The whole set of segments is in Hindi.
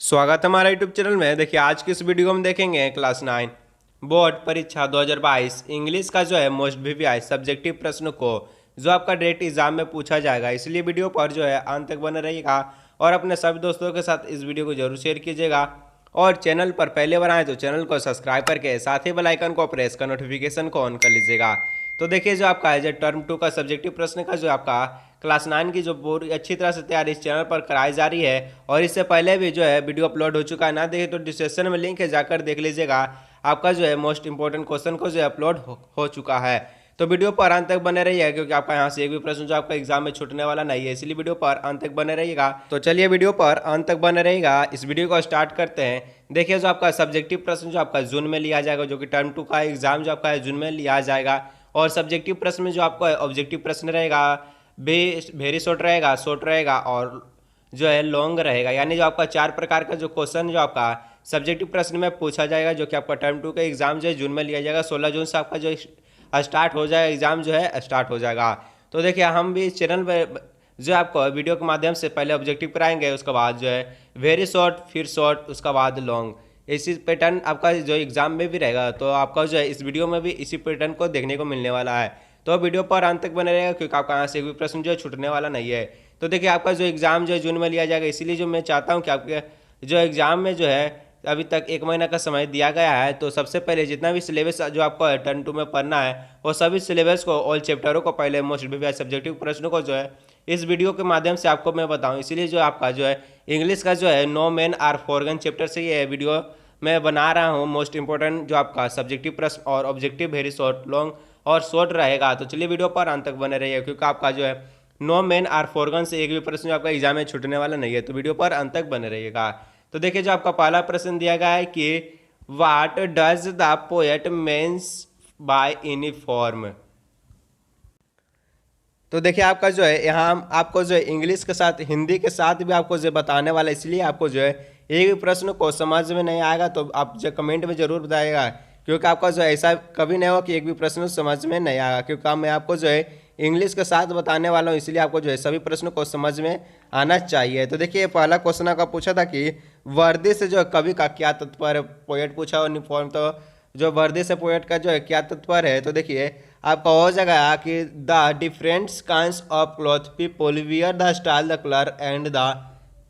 स्वागत है हमारा यूट्यूब चैनल में। देखिए आज की इस वीडियो में हम देखेंगे क्लास 9 बोर्ड परीक्षा 2022 इंग्लिश का जो है मोस्ट वीवीआई सब्जेक्टिव प्रश्न को जो आपका डायरेक्ट एग्जाम में पूछा जाएगा। इसलिए वीडियो पर जो है अंत तक बने रहिएगा और अपने सभी दोस्तों के साथ इस वीडियो को जरूर शेयर कीजिएगा। और चैनल पर पहले बार आए तो चैनल को सब्सक्राइब करके साथ ही बेल आइकन को प्रेस कर नोटिफिकेशन को ऑन कर लीजिएगा। तो देखिए जो आपका है जो टर्म 2 का सब्जेक्टिव प्रश्न का जो आपका क्लास 9 की जो पूरी अच्छी तरह से तैयारी इस चैनल पर कराई जा रही है और इससे पहले भी जो है वीडियो अपलोड हो चुका है। ना देखे तो डिस्क्रिप्शन में लिंक है, जाकर देख लीजिएगा। आपका जो है मोस्ट इंपॉर्टेंट क्वेश्चन को जो है अपलोड हो चुका है। तो वीडियो पर अंत तक बने रहिएगा क्योंकि आपका यहाँ से एक भी प्रश्न जो आपका एग्जाम में छूटने वाला नहीं है, इसलिए वीडियो पर अंत तक बने रहिएगा। तो चलिए वीडियो पर अंत तक बने रहिएगा, इस वीडियो को स्टार्ट करते हैं। देखिए जो आपका सब्जेक्टिव प्रश्न जो आपका जून में लिया जाएगा, जो कि टर्म 2 का एग्जाम जो आपका है जून में लिया जाएगा। और सब्जेक्टिव प्रश्न में जो आपका ऑब्जेक्टिव प्रश्न रहेगा वेरी शॉर्ट रहेगा और जो है लॉन्ग रहेगा। यानी जो आपका 4 प्रकार का जो क्वेश्चन जो आपका सब्जेक्टिव प्रश्न में पूछा जाएगा, जो कि आपका टर्म 2 का एग्जाम जो है जून में लिया जाएगा। 16 जून से आपका जो स्टार्ट हो जाएगा, एग्जाम जो है स्टार्ट हो जाएगा। तो देखिए हम भी इस चैनल पर जो आपको वीडियो के माध्यम से पहले ऑब्जेक्टिव कराएंगे, उसके बाद जो है वेरी शॉर्ट, फिर शॉर्ट, उसके बाद लॉन्ग। इसी पैटर्न आपका जो एग्जाम में भी रहेगा। तो आपका जो है इस वीडियो में भी इसी पैटर्न को देखने को मिलने वाला है। तो वीडियो पर अंत तक बने रहेगा क्योंकि आपका यहाँ से एक भी प्रश्न जो है छूटने वाला नहीं है। तो देखिए आपका जो एग्जाम जो है जून में लिया जाएगा, इसीलिए जो मैं चाहता हूँ कि आपके जो एग्जाम में जो है अभी तक 1 महीना का समय दिया गया है। तो सबसे पहले जितना भी सिलेबस जो आपको टर्म 2 में पढ़ना है वो सभी सिलेबस को, ऑल चैप्टरों को पहले मोस्ट वीवीआई सब्जेक्टिव प्रश्नों को जो है इस वीडियो के माध्यम से आपको मैं बताऊँ। इसीलिए जो आपका जो है इंग्लिश का जो है नो मैन आर फॉरगन चैप्टर से ये वीडियो मैं बना रहा हूँ। मोस्ट इंपॉर्टेंट जो आपका सब्जेक्टिव प्रश्न और ऑब्जेक्टिव वेरी शॉर्ट, लॉन्ग और शॉर्ट रहेगा। तो चलिए वीडियो पर अंत तक बने रहिए क्योंकि आपका जो है नो मैन आर फॉरगन से एक भी प्रश्न जो आपका एग्जाम में छूटने वाला नहीं है। तो वीडियो पर अंत तक बने रहिएगा। तो देखिए जो आपका पहला प्रश्न दिया गया है कि what does the poet means by uniform. तो देखिए आपका जो है यहाँ हम आपको जो है इंग्लिश के साथ हिंदी के साथ भी आपको जो बताने वाला है, इसलिए आपको जो है एक भी प्रश्न को समझ में नहीं आएगा तो आप जो कमेंट में ज़रूर बताइएगा। क्योंकि आपका जो है ऐसा कभी नहीं हो कि एक भी प्रश्न समझ में नहीं आएगा, क्योंकि मैं आपको जो है इंग्लिश के साथ बताने वाला हूँ, इसलिए आपको जो है सभी प्रश्न को समझ में आना चाहिए। तो देखिए पहला क्वेश्चन आपका पूछा था कि वर्दी से जो कवि का क्या तात्पर्य, पोएट पूछा और यूनिफॉर्म। तो जो वर्दी से पोएट का जो है क्या तात्पर्य है, तो देखिए आपका हो जाएगा कि the different kinds of cloth people wear the style the colour and the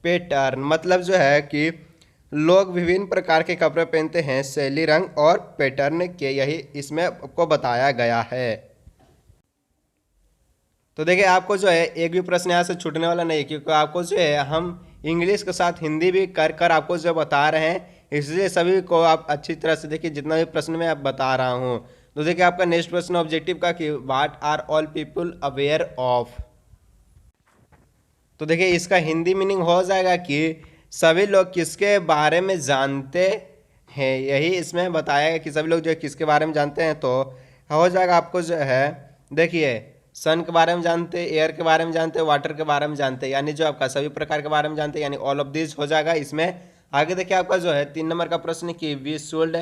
pattern. मतलब जो है कि लोग विभिन्न प्रकार के कपड़े पहनते हैं, शैली, रंग और पैटर्न के, यही इसमें आपको बताया गया है। तो देखिए आपको जो है एक भी प्रश्न यहाँ से छूटने वाला नहीं, क्योंकि आपको जो है हम इंग्लिश के साथ हिंदी भी कर कर आपको जो बता रहे हैं, इसलिए सभी को आप अच्छी तरह से देखिए जितना भी प्रश्न मैं आप बता रहा हूँ। तो देखिए आपका नेक्स्ट प्रश्न ऑब्जेक्टिव का कि what are all people aware of. तो देखिए इसका हिंदी मीनिंग हो जाएगा कि सभी लोग किसके बारे में जानते हैं, यही इसमें बताया गया कि सभी लोग जो है किसके बारे में जानते हैं। तो हो जाएगा आपको जो है देखिए सन के बारे में जानते हैं, एयर के बारे में जानते हैं, वाटर के बारे में जानते हैं, यानी जो आपका सभी प्रकार के बारे में जानते हैं, यानी ऑल ऑफ दिस हो जाएगा इसमें। आगे देखिए आपका जो है 3 नंबर का प्रश्न कि वी शुड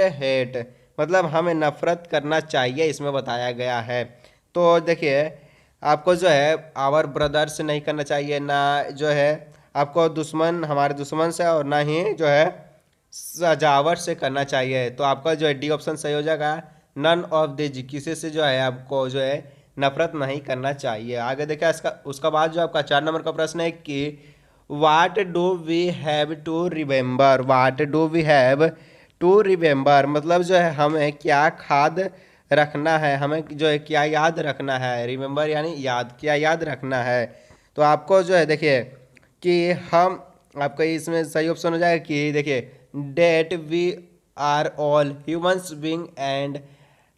हेट मतलब हमें नफरत करना चाहिए, इसमें बताया गया है। तो देखिए आपको जो है आवर ब्रदर से नहीं करना चाहिए, ना जो है आपको दुश्मन, हमारे दुश्मन से, और ना ही जो है सजावट से करना चाहिए। तो आपका जो है डी ऑप्शन सही हो जाएगा, नन ऑफ दिस, किसी से जो है आपको जो है नफरत नहीं करना चाहिए। आगे देखिए इसका उसका बाद जो आपका 4 नंबर का प्रश्न है कि what do we have to remember. What do we have to remember मतलब जो है हमें क्या खाद रखना है, हमें जो है क्या याद रखना है। रिमेंबर यानी याद, क्या याद रखना है। तो आपको जो है देखिए कि हम आपका इसमें सही ऑप्शन हो जाएगा कि देखिए that we are all humans being and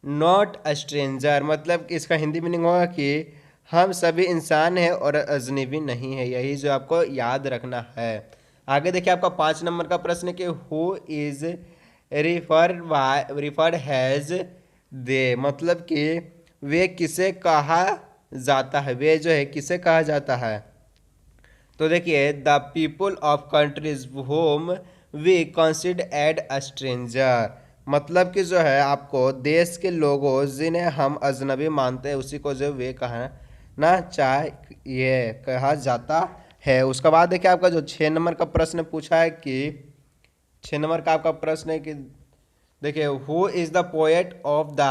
not a stranger. मतलब इसका हिंदी मीनिंग होगा कि हम सभी इंसान हैं और अजनबी नहीं है, यही जो आपको याद रखना है। आगे देखिए आपका 5 नंबर का प्रश्न है कि हु इज रिफर्ड हैज दे मतलब कि वे किसे कहा जाता है, वे जो है किसे कहा जाता है। तो देखिए the people of countries whom we consider as a stranger मतलब कि जो है आपको देश के लोगों जिन्हें हम अजनबी मानते हैं उसी को जो वे कहना चाहिए, कहा जाता है। उसके बाद देखिए आपका जो 6 नंबर का प्रश्न पूछा है कि 6 नंबर का आपका प्रश्न है कि देखिए who is the poet of the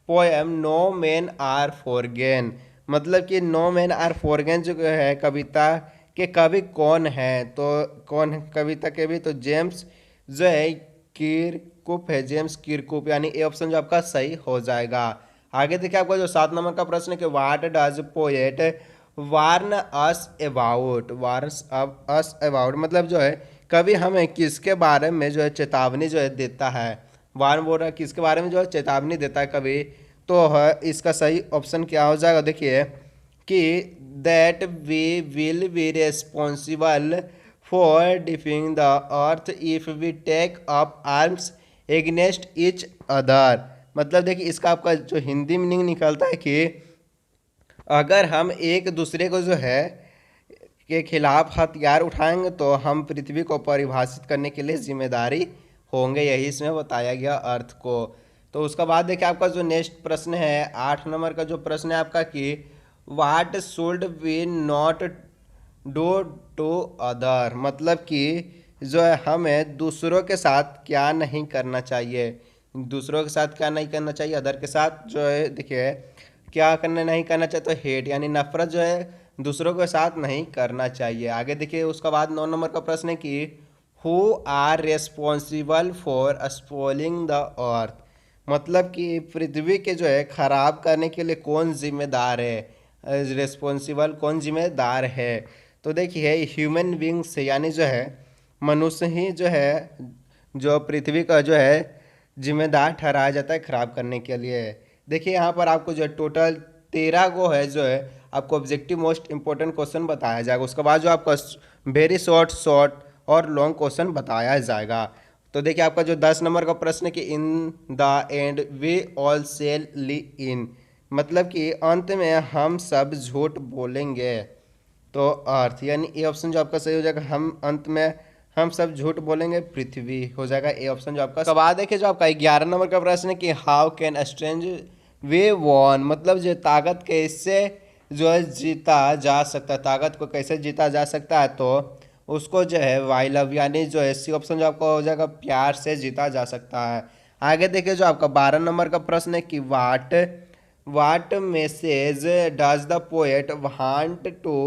poem no man are foreign. मतलब कि नो मैन आर फॉरगेन जो है कविता के कवि कौन है, तो कौन है कविता के भी, तो जेम्स जो है किरकुप है, जेम्स किरकुप, यानी ए ऑप्शन जो आपका सही हो जाएगा। आगे देखिए आपका जो 7 नंबर का प्रश्न है कि what does poet warn us about, warns us about मतलब जो है कवि हमें किसके बारे में जो है चेतावनी जो है देता है। वार्न बोल रहा है किसके बारे में जो है चेतावनी देता है कवि, तो है इसका सही ऑप्शन क्या हो जाएगा, देखिए कि that we will be responsible for defiling the earth if we take up arms against each other. मतलब देखिए इसका आपका जो हिंदी मीनिंग निकलता है कि अगर हम एक दूसरे को जो है के खिलाफ हथियार उठाएंगे तो हम पृथ्वी को परिभाषित करने के लिए जिम्मेदारी होंगे, यही इसमें बताया गया अर्थ को। तो उसका बाद देखिए आपका जो नेक्स्ट प्रश्न है 8 नंबर का जो प्रश्न है आपका कि what should we not do to other. मतलब कि जो है हमें दूसरों के साथ क्या नहीं करना चाहिए, दूसरों के साथ क्या नहीं करना चाहिए, अदर के साथ जो है देखिए क्या करना नहीं करना चाहिए, तो हेट यानी नफरत जो है दूसरों के साथ नहीं करना चाहिए। आगे देखिए उसका बाद 9 नंबर का प्रश्न है कि who are responsible for spoiling the earth. मतलब कि पृथ्वी के जो है खराब करने के लिए कौन जिम्मेदार है, रेस्पॉन्सिबल कौन जिम्मेदार है, तो देखिए ह्यूमन बींग्स यानी जो है मनुष्य ही जो है जो पृथ्वी का जो है जिम्मेदार ठहराया जाता है खराब करने के लिए। देखिए यहाँ पर आपको जो है टोटल 13 गो है जो है आपको ऑब्जेक्टिव मोस्ट इंपॉर्टेंट क्वेश्चन बताया जाएगा। उसके बाद जो आपका वेरी शॉर्ट शॉर्ट और लॉन्ग क्वेश्चन बताया जाएगा। तो देखिए आपका जो 10 नंबर का प्रश्न है कि in the end we all shall lie in. मतलब कि अंत में हम सब झूठ बोलेंगे, तो अर्थ यानी ए ऑप्शन जो आपका सही हो जाएगा, हम अंत में हम सब झूठ बोलेंगे पृथ्वी हो जाएगा ए ऑप्शन जो आपका। अब देखिए जो आपका 11 नंबर का प्रश्न है कि how can strange way won. मतलब जो ताकत कैसे जो है जीता जा सकता है, ताकत को कैसे जीता जा सकता है, तो उसको जो है वाई लव यानी जो है सी ऑप्शन जो आपका हो जाएगा प्यार से जीता जा सकता है। आगे देखिए जो आपका 12 नंबर का प्रश्न है कि what message does the poet want to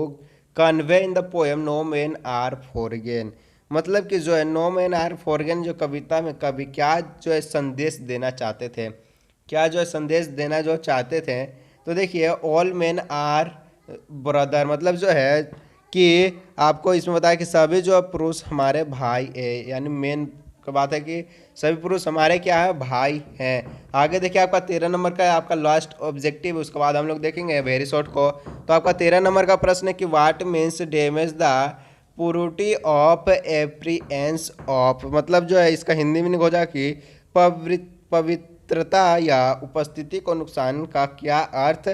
convey in the poem no man are foreign. मतलब कि जो है नो मैन आर फॉरगेन जो कविता में कवि क्या जो है संदेश देना चाहते थे, क्या जो है संदेश देना जो चाहते थे, तो देखिए ऑल मैन आर ब्रदर। मतलब जो है कि आपको इसमें बताया कि सभी जो पुरुष हमारे भाई है, यानी मेन का बात है कि सभी पुरुष हमारे क्या है भाई हैं। आगे देखिए आपका 13 नंबर का आपका लास्ट ऑब्जेक्टिव, उसके बाद हम लोग देखेंगे वेरी शॉर्ट को। तो आपका 13 नंबर का प्रश्न है कि what means damage the purity of appearance of. मतलब जो है इसका हिंदी में हो जाए कि पवित्रता या उपस्थिति को नुकसान का क्या अर्थ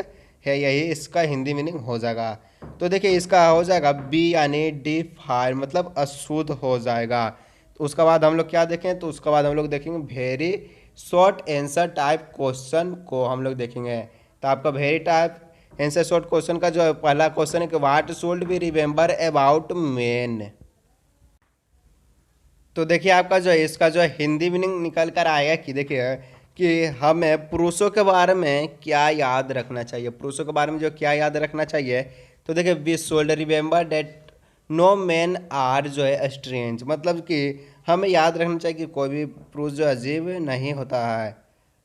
है, यही इसका हिंदी मीनिंग हो जाएगा। तो देखिए इसका हो जाएगा बी यानी डिफायर मतलब अशुद्ध हो जाएगा। तो उसके बाद हम लोग क्या देखें, तो उसके बाद हम लोग देखेंगे very short answer type question को हम लोग देखेंगे। तो आपका very type answer short question का जो पहला क्वेश्चन है कि what should be remember about main. तो देखिए आपका जो है इसका जो है हिंदी मीनिंग निकल कर आएगा कि देखिए कि हमें पुरुषों के बारे में क्या याद रखना चाहिए, पुरुषों के बारे में जो क्या याद रखना चाहिए, तो देखिए we should remember that no man are जो है स्ट्रेंज। मतलब कि हमें याद रखना चाहिए कि कोई भी पुरुष जो अजीब नहीं होता है।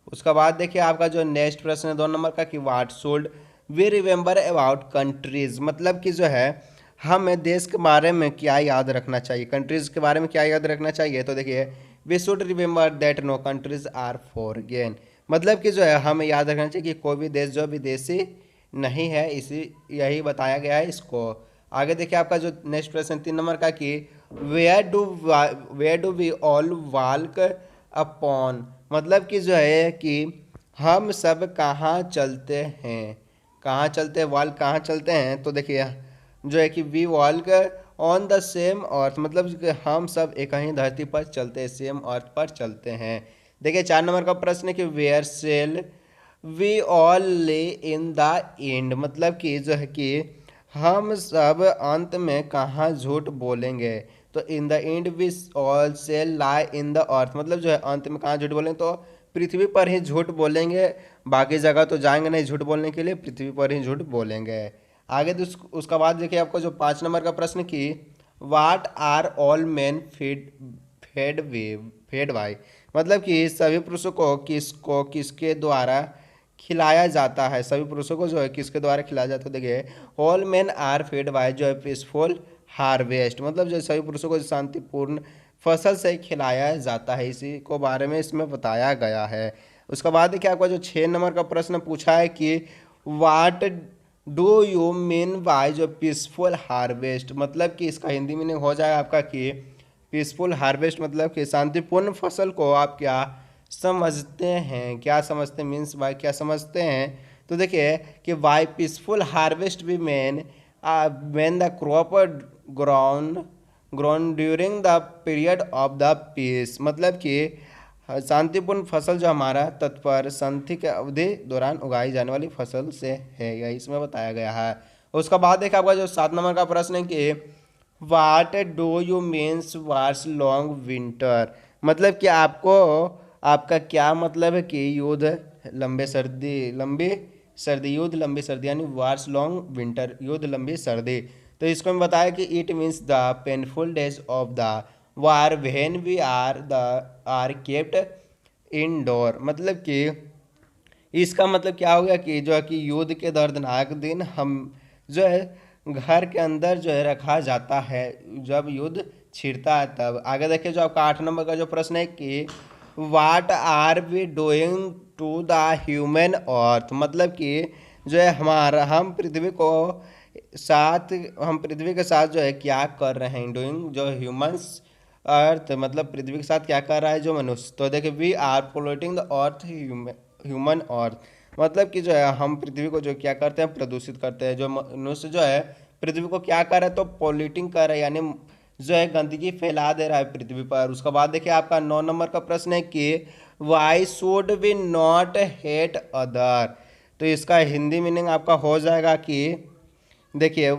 उसका बाद देखिए आपका जो नेक्स्ट प्रश्न है 2 नंबर का कि what should we remember about countries. मतलब कि जो है हमें देश के बारे में क्या याद रखना चाहिए, कंट्रीज के बारे में क्या याद रखना चाहिए, तो देखिए we should remember that no countries are foreign. मतलब कि जो है हमें याद रखना चाहिए कि कोई भी देश जो विदेशी नहीं है, इसी यही बताया गया है इसको। आगे देखिए आपका जो नेक्स्ट प्रश्न 3 नंबर का कि where do we all walk upon. मतलब कि जो है कि हम सब कहाँ चलते हैं, कहाँ चलते हैं, वॉल कहाँ चलते हैं, तो देखिए जो है कि we walk on the same earth. मतलब कि हम सब एक ही धरती पर चलते हैं, सेम अर्थ पर चलते हैं। देखिए 4 नंबर का प्रश्न है कि वेयर सेल वी ऑल ले इन द एंड। मतलब कि जो है कि हम सब अंत में कहाँ झूठ बोलेंगे, तो in the end we all shall lie in the earth, मतलब जो है अंत में कहाँ झूठ बोलेंगे, तो पृथ्वी पर ही झूठ बोलेंगे। बाकी जगह तो जाएंगे नहीं झूठ बोलने के लिए, पृथ्वी पर ही झूठ बोलेंगे। आगे तो उसका बाद देखिए आपको जो 5 नंबर का प्रश्न की, what are all men fed by, मतलब कि सभी पुरुषों को किसके द्वारा खिलाया जाता है, सभी पुरुषों को जो है किसके द्वारा खिलाया जाता है। देखिए all men are fed by जो है पीसफुल हार्वेस्ट, मतलब जो सभी पुरुषों को शांतिपूर्ण फसल से खिलाया जाता है, इसी को बारे में इसमें बताया गया है। उसके बाद देखिए आपका जो 6 नंबर का प्रश्न पूछा है कि what do you mean bye जो पीसफुल हार्वेस्ट, मतलब कि इसका हिंदी मीनिंग हो जाएगा आपका कि पीसफुल हार्वेस्ट मतलब कि शांतिपूर्ण फसल को आप क्या समझते हैं, क्या समझते हैं, मीन्स बाय क्या समझते हैं। तो देखिए कि बाय पीसफुल हार्वेस्ट भी mean the crop ground grown during the period of the peace, मतलब कि शांतिपूर्ण फसल जो हमारा तत्पर संधि के अवधि दौरान उगाई जाने वाली फसल से है, यही इसमें बताया गया है। उसका बाद देखा आपका जो 7 नंबर का प्रश्न है कि what do you means wars long winter, मतलब कि आपको आपका क्या मतलब है कि युद्ध लंबी सर्दी युद्ध लंबी सर्दी, यानी वार्स लॉन्ग विंटर युद्ध लंबी सर्दी। तो इसको हम बताया कि it means the painful days of the war when we are kept indoor, मतलब कि इसका मतलब क्या हो गया कि जो है कि युद्ध के दर्दनाक दिन हम जो है घर के अंदर जो है रखा जाता है जब युद्ध छिड़ता है तब। आगे देखिए जो आपका 8 नंबर का जो प्रश्न है कि what are we doing to the human earth, मतलब कि जो है हमारा हम पृथ्वी के साथ जो है क्या कर रहे हैं, डूइंग जो ह्यूमंस अर्थ, मतलब पृथ्वी के साथ क्या कर रहा है जो मनुष्य। तो देखिए we are polluting the earth human earth, मतलब कि जो है हम पृथ्वी को जो क्या करते हैं प्रदूषित करते हैं, जो मनुष्य जो है पृथ्वी को क्या कर रहा है तो पॉल्यूटिंग कर रहा है, यानी जो है गंदगी फैला दे रहा है पृथ्वी पर। उसके बाद देखिए आपका 9 नंबर का प्रश्न है कि why should we not hate other, तो इसका हिंदी मीनिंग आपका हो जाएगा कि देखिए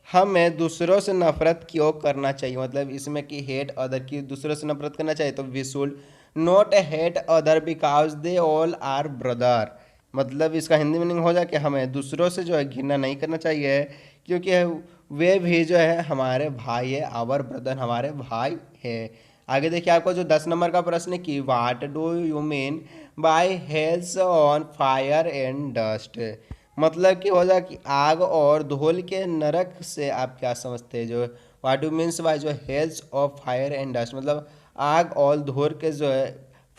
हमें दूसरों से नफरत क्यों करना चाहिए, मतलब इसमें कि हेट अदर की दूसरों से नफरत करना चाहिए, तो we should not hate other because they all are brother, मतलब इसका हिंदी मीनिंग हो जाए कि हमें दूसरों से जो है घृणा नहीं करना चाहिए क्योंकि वे भी जो है हमारे भाई है, आवर ब्रदर हमारे भाई है। आगे देखिए आपको जो 10 नंबर का प्रश्न है कि what do you mean by hells on fire and dust, मतलब कि हो जाए कि आग और धूल के नरक से आप क्या समझते हैं। जो वाट डू मीन्स बाय जो हेल्स ऑफ फायर एंड डस्ट, मतलब आग और धूल के जो है,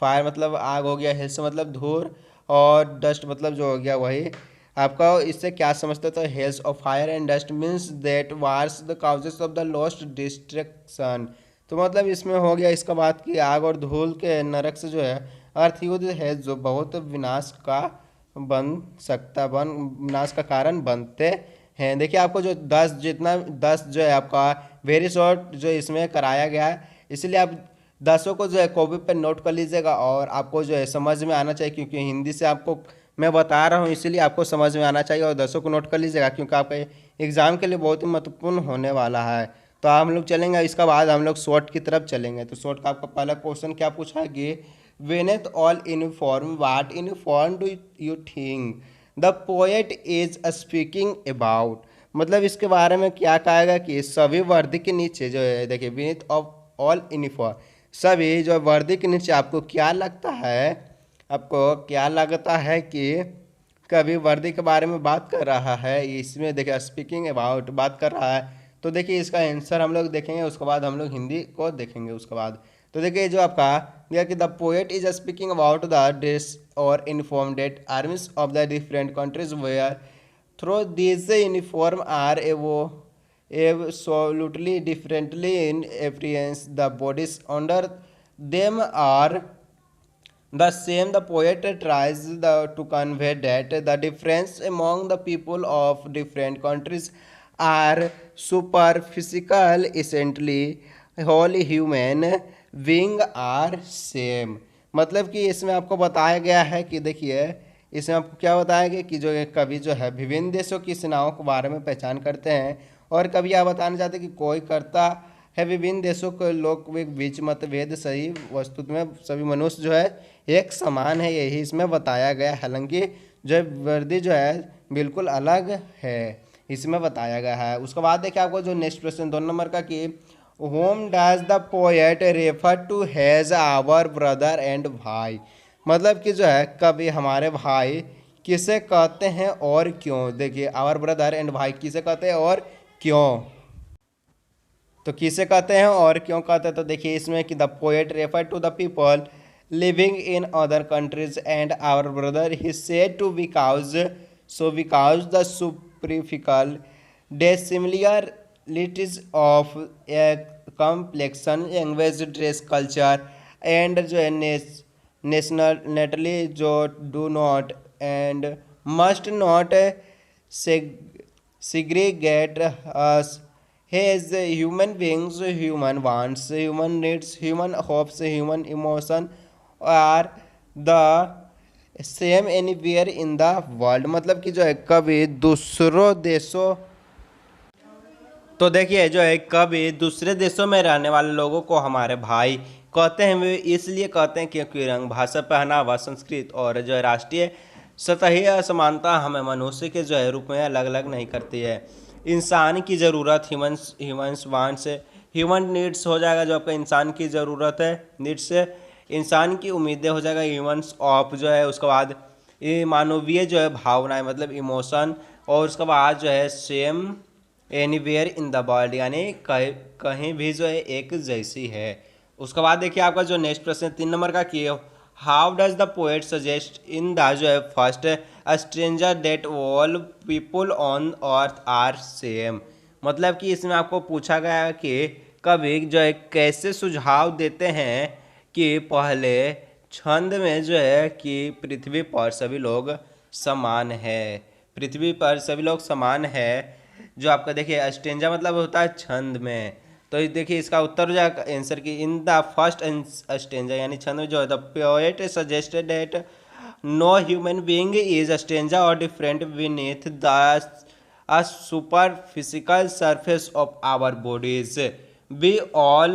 फायर मतलब आग हो गया, हेल्स मतलब धूल, और डस्ट मतलब जो हो गया वही आपका, इससे क्या समझते हो। तो hells of fire and dust means that wars the causes of the lost destruction, तो मतलब इसमें हो गया इसका बात कि आग और धूल के नरक से जो है अर्थ युद्ध है जो बहुत विनाश का कारण बनते हैं। देखिए आपको जो 10 जो है आपका वेरी शॉर्ट जो इसमें कराया गया है, इसलिए आप 10 को जो है कॉपी पे नोट कर लीजिएगा और आपको जो है समझ में आना चाहिए, क्योंकि हिंदी से आपको मैं बता रहा हूँ इसीलिए आपको समझ में आना चाहिए, और 10 को नोट कर लीजिएगा क्योंकि आपका एग्जाम के लिए बहुत ही महत्वपूर्ण होने वाला है। तो हम लोग चलेंगे, इसका बाद हम लोग शॉर्ट की तरफ चलेंगे। तो शॉर्ट का आपका पहला क्वेश्चन क्या पूछा है कि beneath all uniform what uniform do you think the poet is speaking about, मतलब इसके बारे में क्या कहेगा कि सभी वर्दी के नीचे जो है, देखिए विनेथ ऑफ ऑल यूनिफॉर्म, सभी जो वर्दी के नीचे आपको क्या लगता है कि कभी वर्दी के बारे में बात कर रहा है, इसमें देखिए स्पीकिंग अबाउट बात कर रहा है। तो देखिए इसका आंसर हम लोग देखेंगे, उसके बाद हम लोग हिंदी को देखेंगे उसके बाद। तो देखिए जो आपका दिया कि the poet is speaking about the dress और uniform that armies of the different countries where through this uniform are absolutely differently in appearance, the bodies under them are the same. The poet tries to convey that the difference among the people of different countries are superphysical, essentially whole human being are same, मतलब कि इसमें आपको बताया गया है कि देखिए इसमें आपको क्या बताया गया कि जो एक कवि जो है विभिन्न देशों की सेनाओं के बारे में पहचान करते हैं, और कवि यह बताना चाहते हैं कि कोई करता है विभिन्न देशों के लोग के बीच मतभेद सही वस्तुत में सभी मनुष्य जो है एक समान है, यही इसमें बताया गया। हालांकि जो वर्दी जो है बिल्कुल अलग है, इसमें बताया गया है। उसके बाद देखिए आपको जो नेक्स्ट क्वेश्चन 2 नंबर का कि whom does the poet refer to as our brother and भाई, मतलब कि जो है कभी हमारे भाई किसे कहते हैं और क्यों। देखिए आवर ब्रदर एंड भाई किसे कहते हैं और क्यों, तो किसे कहते हैं और क्यों कहते हैं, तो देखिए इसमें कि the poet refer to the people living in other countries and our brother he said to because because the superficial dissimilarities of a complexion language dress culture and जो है नेशनली जो do not and must not segregate us as human beings, human wants, human needs, human hopes, human emotion are the same anywhere in the world, मतलब कि जो है कभी दूसरों देशों, तो देखिए जो है कभी दूसरे देशों में रहने वाले लोगों को हमारे भाई कहते हैं। वे इसलिए कहते हैं क्योंकि रंग, भाषा, पहनावा, संस्कृत और जो है राष्ट्रीय सतही असमानता हमें मनुष्य के जो है रूप में अलग अलग नहीं करती है। इंसान की ज़रूरत ह्यूमन्स वांट्स, ह्यूमन नीड्स हो जाएगा जो आपका इंसान की ज़रूरत है, नीड्स इंसान की उम्मीदें हो जाएगा ह्यूमन्स ऑफ जो है। उसके बाद ये मानवीय जो है भावनाएं मतलब इमोशन, और उसके बाद जो है same anywhere in the world यानी कहीं भी जो है एक जैसी है। उसके बाद देखिए आपका जो नेक्स्ट प्रश्न 3 नंबर का कि how does the poet suggest in the जो है first stranger that all people on earth are same, मतलब कि इसमें आपको पूछा गया है कि कवि जो है कैसे सुझाव देते हैं कि पहले छंद में जो है कि पृथ्वी पर सभी लोग समान है, पृथ्वी पर सभी लोग समान है। जो आपका देखिए स्टेंजा मतलब होता है छंद में, तो देखिए इसका उत्तर हो जाएगा आंसर की इन द फर्स्ट स्टेंजा यानी छंद में जो है the poet suggested that no human being is stranger or different beneath the a superphysical surface of our bodies. We all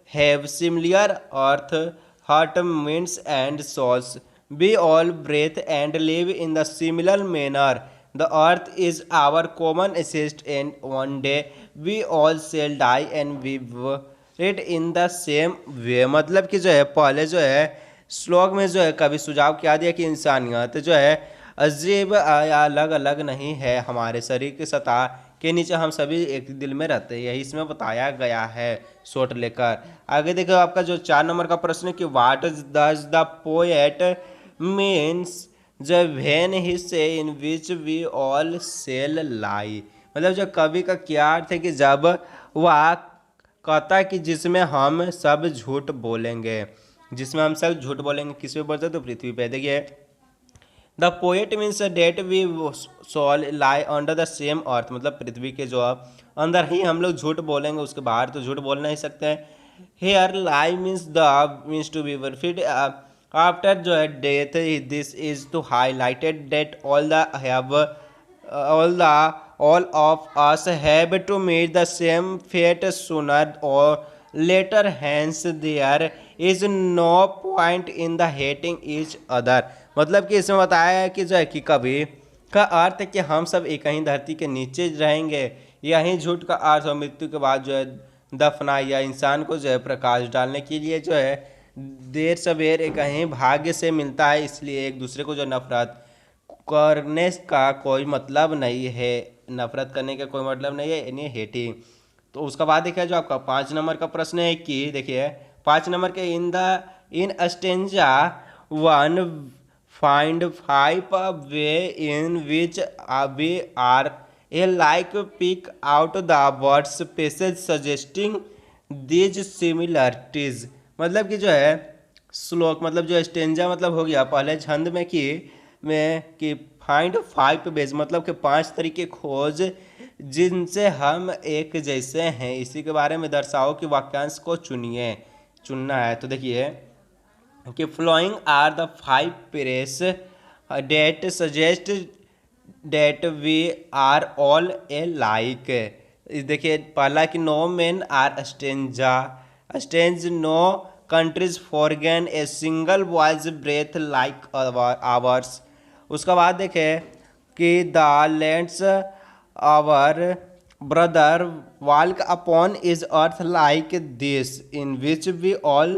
have similar earth, heart, minds and souls. We all breathe and live in the similar manner. The earth is our common assist and one day we all shall die and we buried in the same way. मतलब कि जो है पहले जो है श्लोक में जो है कभी सुझाव क्या दिया कि इंसानियत जो है अजीब या अलग अलग नहीं है, हमारे शरीर की सतह के नीचे हम सभी एक दिल में रहते हैं, यही इसमें बताया गया है शॉर्ट लेकर। आगे देखो आपका जो 4 नंबर का प्रश्न है कि what does the poet means ज व्हेन ही से इन विच वी ऑल सेल लाई, मतलब जो कवि का क्या अर्थ है कि जब वह कहता है कि जिसमें हम सब झूठ बोलेंगे, जिसमें हम सब झूठ बोलेंगे, किस पे बोलते तो पृथ्वी पे। देखिए the poet means that we shall lie under the same earth, मतलब पृथ्वी के जो अंदर ही हम लोग झूठ बोलेंगे, उसके बाहर तो झूठ बोल नहीं सकते हैं। Here lie means the means to be buried after जो है death, this is to highlighted that all of us have to meet the same fate sooner or later, hence there is no point in the hating each other, मतलब कि इसमें बताया है कि जो है कि कभी का अर्थ है कि हम सब एक ही धरती के नीचे रहेंगे, यही झूठ का अर्थ और मृत्यु के बाद जो है दफना या इंसान को जो है प्रकाश डालने के लिए जो है देर सवेर एक ही भाग्य से मिलता है, इसलिए एक दूसरे को जो नफरत करने का कोई मतलब नहीं है, नफरत करने का कोई मतलब नहीं है, यानी हेटिंग। तो उसका बाद देखिए जो आपका 5 नंबर का प्रश्न है कि देखिए 5 नंबर के in stanza 1 find 5 way in which we are alike pick out the words passage suggesting these similarities, मतलब कि जो है श्लोक मतलब जो स्टेंजा मतलब हो गया पहले छंद में कि फाइंड 5 वेज मतलब कि 5 तरीके खोज जिनसे हम एक जैसे हैं, इसी के बारे में दर्शाओ कि वाक्यांश को चुनना है। तो देखिए कि following are the 5 phrases that suggest that we are all alike. देखिए पहला कि no man are stranger strange, no countries foreign a single voice breath like ours. उसके बाद देखें कि the lands our brother walk upon is earth like this in which we all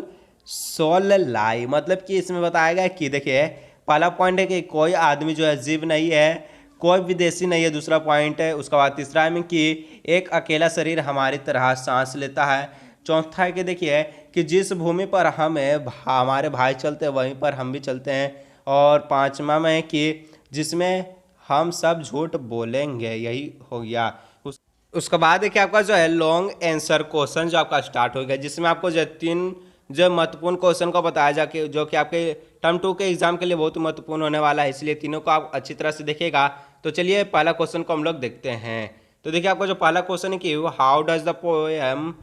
soul lie। मतलब कि इसमें बताया गया कि देखिए पहला पॉइंट है कि कोई आदमी जो है जीव नहीं है, कोई विदेशी नहीं है, दूसरा पॉइंट है। उसके बाद तीसरा है में कि एक अकेला शरीर हमारी तरह सांस लेता है। चौथा है कि देखिए कि जिस भूमि पर हमारे भाई चलते हैं वहीं पर हम भी चलते हैं। और पांचवा में है कि जिसमें हम सब झूठ बोलेंगे, यही हो गया। उसके बाद देखिए आपका जो है लॉन्ग आंसर क्वेश्चन जो आपका स्टार्ट हो गया, जिसमें आपको जो 3 जो महत्वपूर्ण क्वेश्चन को बताया जाके जो कि आपके टर्म 2 के एग्जाम के लिए बहुत महत्वपूर्ण होने वाला है, इसलिए तीनों को आप अच्छी तरह से देखिएगा। तो चलिए पहला क्वेश्चन को हम लोग देखते हैं। तो देखिए आपका जो पहला क्वेश्चन है कि how does the poem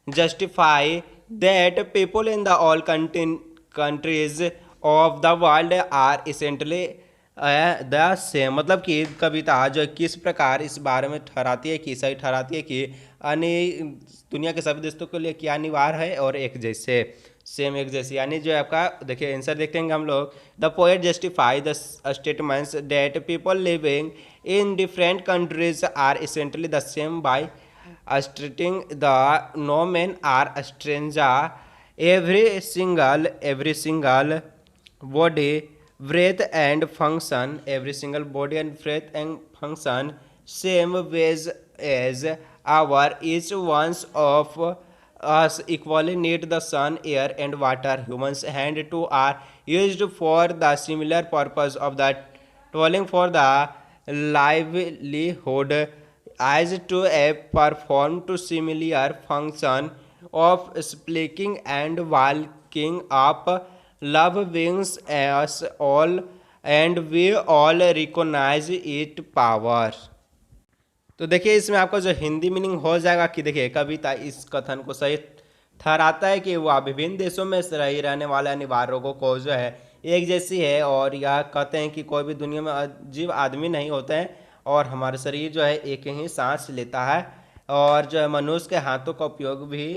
justify that people in the all countries of the world are essentially the same. मतलब कि कविता जो किस प्रकार इस बारे में ठहराती है कि सही ठहराती है कि अन्य दुनिया के सभी देशों के लिए क्या अनिवार्य है और एक जैसे सेम एक जैसे, यानी जो आपका देखिए आंसर देखते हैं हम लोग। The poet justify the statements that people living in different countries are essentially the same by stating the no man are stranger every single body breath and function every single body and breath and function same ways as our each one of us equally need the sun air and water. Humans hand to are used for the similar purpose of the toiling for the livelihood as to a perform to similar function of speaking and walking up. Love wings us all and we all recognize it power। तो देखिए इसमें आपका जो हिंदी मीनिंग हो जाएगा कि देखिए कविता इस कथन को सही ठहराता है कि वह विभिन्न देशों में रही रहने वाले अनिवार्य रोगों को जो है एक जैसी है, और यह कहते हैं कि कोई भी दुनिया में अजीब आदमी नहीं होते हैं और हमारा शरीर जो है एक ही सांस लेता है, और जो है मनुष्य के हाथों का उपयोग भी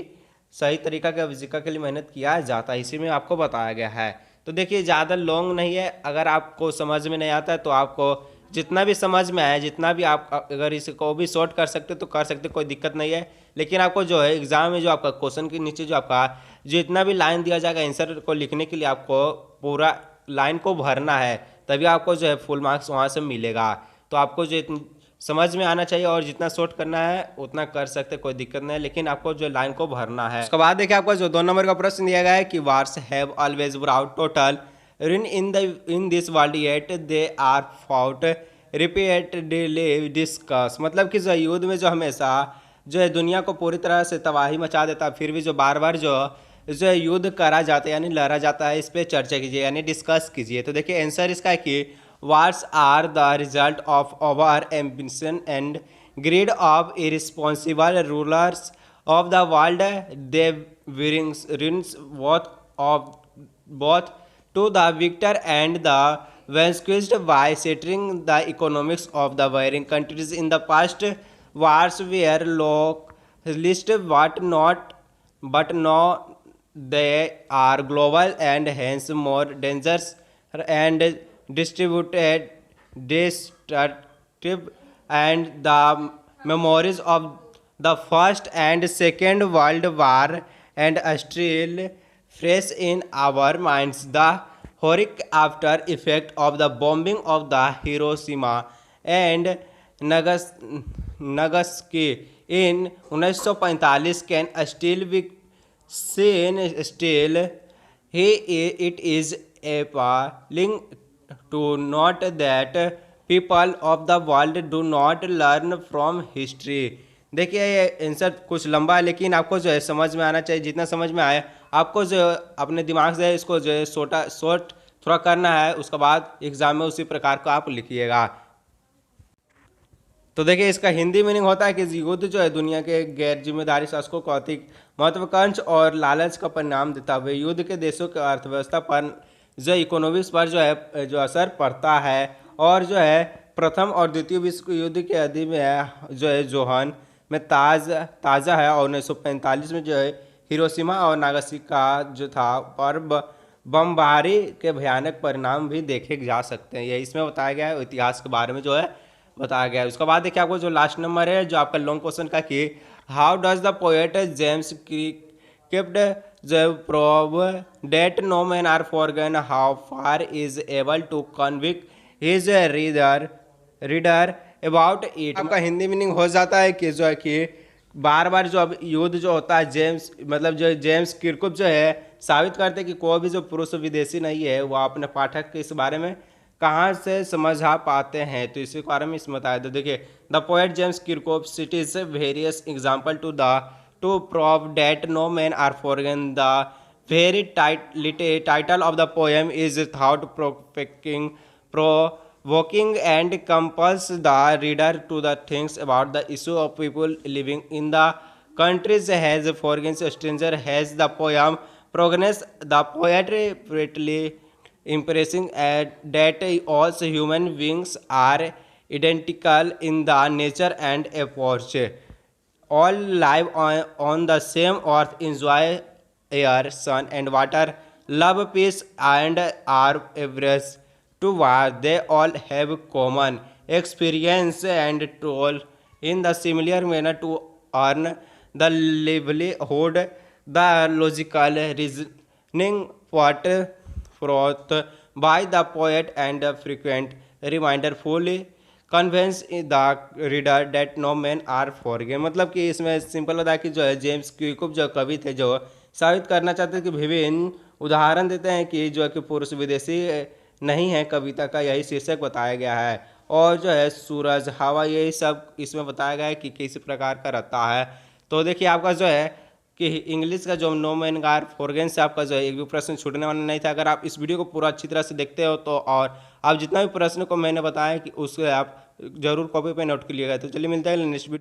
सही तरीका के आविष्कार के लिए मेहनत किया जाता है, इसी में आपको बताया गया है। तो देखिए ज़्यादा लॉन्ग नहीं है, अगर आपको समझ में नहीं आता है तो आपको जितना भी समझ में आए, जितना भी आप अगर इसको भी शॉर्ट कर सकते तो कर सकते, कोई दिक्कत नहीं है। लेकिन आपको जो है एग्जाम में जो आपका क्वेश्चन के नीचे जो आपका जितना भी लाइन दिया जाएगा आंसर को लिखने के लिए आपको पूरा लाइन को भरना है, तभी आपको जो है फुल मार्क्स वहाँ से मिलेगा। तो आपको जो समझ में आना चाहिए और जितना शॉर्ट करना है उतना कर सकते, कोई दिक्कत नहीं है, लेकिन आपको जो लाइन को भरना है। उसके बाद देखिए आपको जो 2 नंबर का प्रश्न दिया गया है कि wars have always brought total in this world yet they are fought repeatedly discuss. मतलब कि जो युद्ध में जो हमेशा जो है दुनिया को पूरी तरह से तबाही मचा देता है, फिर भी जो बार बार जो युद्ध करा जाता है यानी लड़ा जाता है, इस पर चर्चा कीजिए यानी डिस्कस कीजिए। तो देखिए आंसर इसका है कि wars are the result of our ambition and greed of irresponsible rulers of the world. They brings both to the victor and the vanquished by shattering the economics of the warring countries. In the past, wars were localist but now they are global and hence more dangerous and distributed, destructive, and the memories of the First and Second World War and still fresh in our minds. The horrific after effect of the bombing of the Hiroshima and Nagasaki in 1945 can still be seen. Still, it is appalling to note that people of the world do not learn from history। देखिए ये आंसर कुछ लंबा है, लेकिन आपको जो है समझ में आना चाहिए, जितना समझ में आए आपको जो अपने दिमाग से इसको जो है शॉर्ट थोड़ा करना है, उसके बाद एग्जाम में उसी प्रकार का आप लिखिएगा। तो देखिए इसका हिंदी मीनिंग होता है कि युद्ध जो है दुनिया के गैर जिम्मेदारी शासकों को अधिक महत्वाकांक्षा और लालच का परिणाम देता हुए युद्ध के देशों की अर्थव्यवस्था पर जो इकोनॉमिक्स पर जो है जो असर पड़ता है। और जो है प्रथम और द्वितीय विश्व युद्ध के अवधि में जो है जोहान में ताज़ा है और 1945 में जो है हिरोशिमा और नागासाकी जो था पर बमबारी के भयानक परिणाम भी देखे जा सकते हैं। ये इसमें बताया गया है इतिहास के बारे में जो है बताया गया है। उसके बाद देखिए आपको जो लास्ट नंबर है जो आपका लॉन्ग क्वेश्चन का कि how does the poet James kept the probe that no men are forgotten how far is able to convict his reader about it। आपका हिंदी मीनिंग हो जाता है कि जो है कि बार बार जो अब युद्ध जो होता है जेम्स मतलब जो जेम्स किरकुप जो है साबित करते हैं कि कोई भी जो पुरुष विदेशी नहीं है वो अपने पाठक के इस बारे में कहाँ से समझ आ पाते हैं। तो इसी बारे में इसमें बताया था। देखिए the poet James Kirkup cites various example to prove that no men are forgotten। The very title of the poem is provoking and compels the reader to the things about the issue of people living in the countries has forgotten stranger has the poem progress the poet greatly impressing that all human beings are identical in the nature and approach, all live on the same earth, enjoy air, sun, and water, love peace, and are averse to war. They all have common experience and toil in the similar manner to earn the livelihood. The logical reasoning put forth by the poet and the frequent reminder fully conveys the reader that no man are foreign. मतलब कि इसमें सिंपल होता है कि जो है जेम्स क्विकुप जो कवि थे जो साबित करना चाहते हैं कि विभिन्न उदाहरण देते हैं कि जो है कि पुरुष विदेशी नहीं है। कविता का यही शीर्षक बताया गया है। और जो है सूरज हवा यही सब इसमें बताया गया है कि किस प्रकार का रहता है। तो देखिए आपका जो है कि इंग्लिश का जो नो मैन आर फॉरगेन से आपका जो है एक भी प्रश्न छूटने वाला नहीं था। अगर आप इस वीडियो को पूरा अच्छी तरह से देखते हो तो और आप जितना भी प्रश्न को मैंने बताया कि उसको आप जरूर कॉपी पे नोट कर लिएगा। तो चलिए मिलता है नेक्स्ट वीडियो।